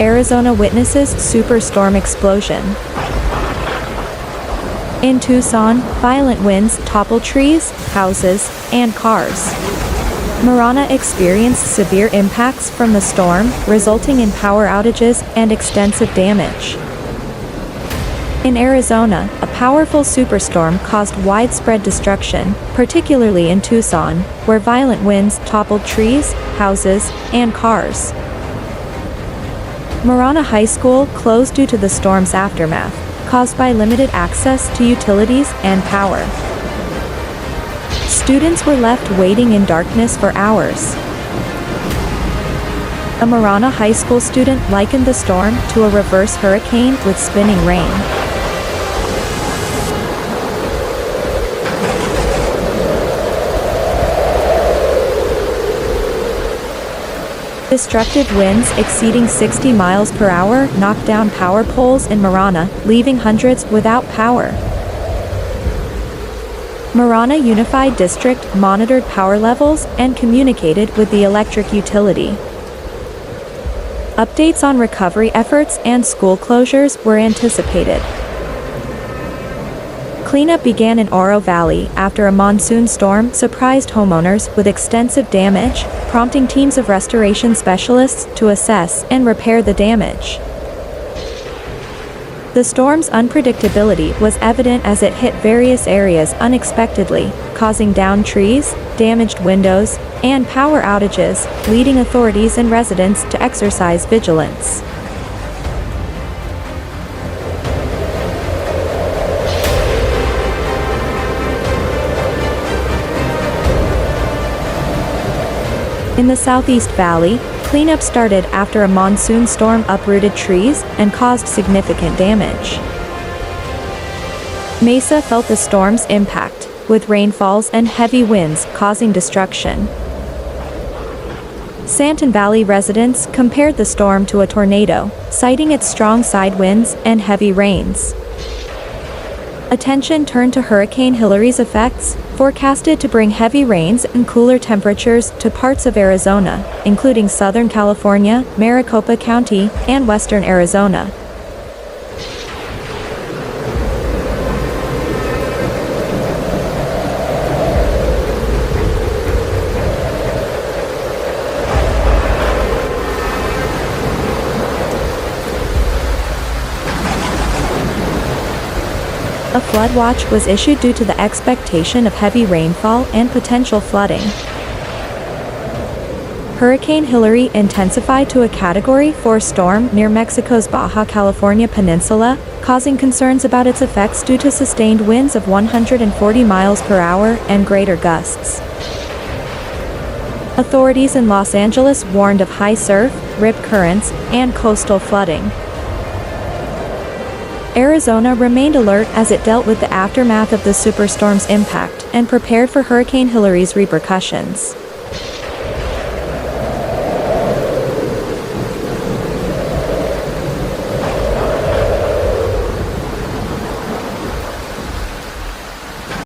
Arizona witnesses superstorm explosion. In Tucson, violent winds topple trees, houses, and cars. Marana experienced severe impacts from the storm, resulting in power outages and extensive damage. In Arizona, a powerful superstorm caused widespread destruction, particularly in Tucson, where violent winds toppled trees, houses, and cars. Marana High School closed due to the storm's aftermath, caused by limited access to utilities and power. Students were left waiting in darkness for hours. A Marana High School student likened the storm to a reverse hurricane with spinning rain. Destructive winds exceeding 60 miles per hour knocked down power poles in Marana, leaving hundreds without power. Marana Unified District monitored power levels and communicated with the electric utility. Updates on recovery efforts and school closures were anticipated. Cleanup began in Oro Valley after a monsoon storm surprised homeowners with extensive damage, prompting teams of restoration specialists to assess and repair the damage. The storm's unpredictability was evident as it hit various areas unexpectedly, causing downed trees, damaged windows, and power outages, leading authorities and residents to exercise vigilance. In the Southeast Valley, cleanup started after a monsoon storm uprooted trees and caused significant damage. Mesa felt the storm's impact, with rainfalls and heavy winds causing destruction. Santan Valley residents compared the storm to a tornado, citing its strong side winds and heavy rains. Attention turned to Hurricane Hilary's effects, forecasted to bring heavy rains and cooler temperatures to parts of Arizona, including Southern California, Maricopa County, and western Arizona. A flood watch was issued due to the expectation of heavy rainfall and potential flooding. Hurricane Hilary intensified to a Category 4 storm near Mexico's Baja California peninsula, causing concerns about its effects due to sustained winds of 140 miles per hour and greater gusts. Authorities in Los Angeles warned of high surf, rip currents, and coastal flooding. Arizona remained alert as it dealt with the aftermath of the superstorm's impact and prepared for Hurricane Hilary's repercussions.